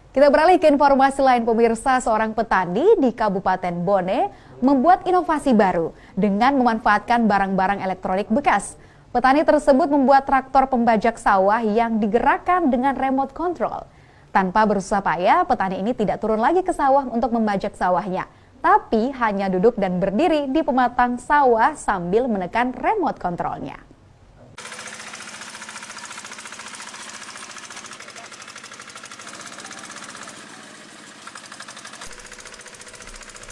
Kita beralih ke informasi lain, pemirsa. Seorang petani di Kabupaten Bone membuat inovasi baru dengan memanfaatkan barang-barang elektronik bekas. Petani tersebut membuat traktor pembajak sawah yang digerakkan dengan remote control. Tanpa bersusah payah, petani ini tidak turun lagi ke sawah untuk membajak sawahnya, tapi hanya duduk dan berdiri di pematang sawah sambil menekan remote controlnya.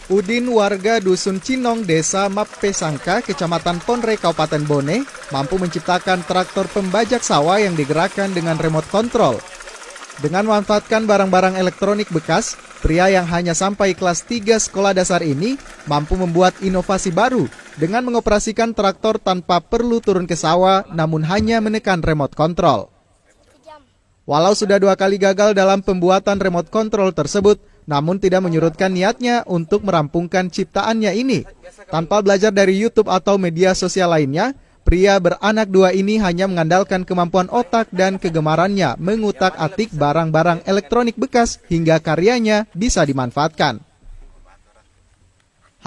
Udin, warga Dusun Cinong, Desa Mapesangka, Kecamatan Ponre, Kabupaten Bone, mampu menciptakan traktor pembajak sawah yang digerakkan dengan remote control. Dengan memanfaatkan barang-barang elektronik bekas, pria yang hanya sampai kelas 3 sekolah dasar ini mampu membuat inovasi baru dengan mengoperasikan traktor tanpa perlu turun ke sawah, namun hanya menekan remote control. Walau sudah 2 kali gagal dalam pembuatan remote control tersebut, namun tidak menyurutkan niatnya untuk merampungkan ciptaannya ini. Tanpa belajar dari YouTube atau media sosial lainnya, pria beranak 2 ini hanya mengandalkan kemampuan otak dan kegemarannya mengutak-atik barang-barang elektronik bekas hingga karyanya bisa dimanfaatkan.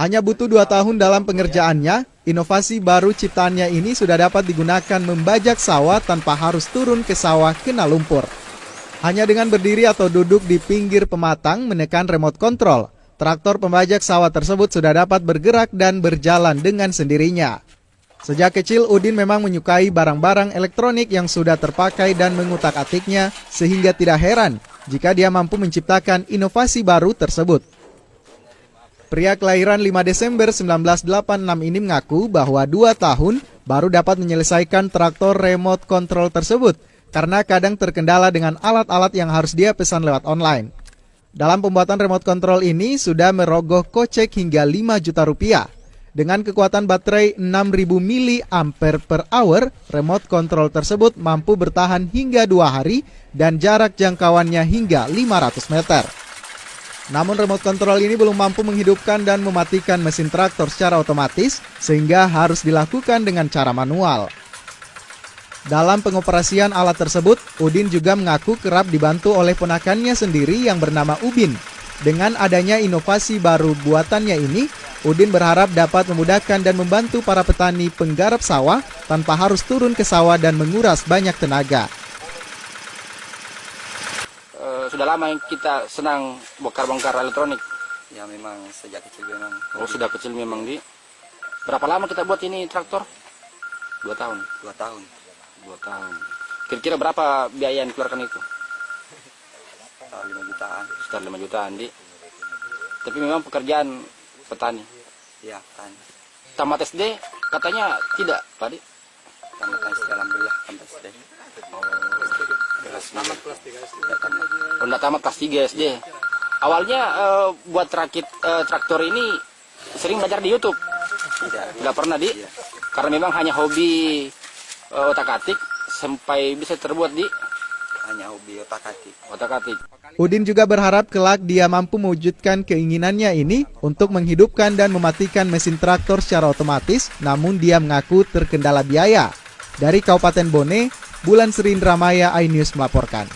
Hanya butuh 2 tahun dalam pengerjaannya, inovasi baru ciptaannya ini sudah dapat digunakan membajak sawah tanpa harus turun ke sawah kena lumpur. Hanya dengan berdiri atau duduk di pinggir pematang menekan remote control, traktor pembajak sawah tersebut sudah dapat bergerak dan berjalan dengan sendirinya. Sejak kecil, Udin memang menyukai barang-barang elektronik yang sudah terpakai dan mengutak-atiknya, sehingga tidak heran jika dia mampu menciptakan inovasi baru tersebut. Pria kelahiran 5 Desember 1986 ini mengaku bahwa 2 tahun baru dapat menyelesaikan traktor remote control tersebut, karena kadang terkendala dengan alat-alat yang harus dia pesan lewat online. Dalam pembuatan remote control ini sudah merogoh kocek hingga 5 juta rupiah. Dengan kekuatan baterai 6000 mAh, remote control tersebut mampu bertahan hingga 2 hari dan jarak jangkauannya hingga 500 meter. Namun remote control ini belum mampu menghidupkan dan mematikan mesin traktor secara otomatis, sehingga harus dilakukan dengan cara manual. Dalam pengoperasian alat tersebut, Udin juga mengaku kerap dibantu oleh ponakannya sendiri yang bernama Ubin. Dengan adanya inovasi baru buatannya ini, Udin berharap dapat memudahkan dan membantu para petani penggarap sawah tanpa harus turun ke sawah dan menguras banyak tenaga. Sudah lama kita senang bongkar-bongkar elektronik. Ya memang sejak kecil memang. Oh, sudah kecil memang di. Berapa lama kita buat ini traktor? 2 tahun. 2 tahun. 2 tahun. Kira-kira berapa biaya yang dikeluarkan itu? 5 jutaan. Sekitar 5 jutaan, Di. Tapi memang pekerjaan petani. Ya, petani. Tamat SD katanya tidak, Pak Di? Tamat SD, alhamdulillah tamat SD. Tamat kelas 3 SD. Oh, enggak tamat kelas 3 SD. Awalnya buat rakit traktor ini sering belajar di YouTube? Tidak pernah, Di? Iya. Karena memang hanya hobi otak-atik sampai bisa terbuat di Hanya hobi otak-atik. Udin juga berharap kelak dia mampu mewujudkan keinginannya ini untuk menghidupkan dan mematikan mesin traktor secara otomatis, namun dia mengaku terkendala biaya. Dari Kabupaten Bone, Bulan Sri Indramaya, iNews melaporkan.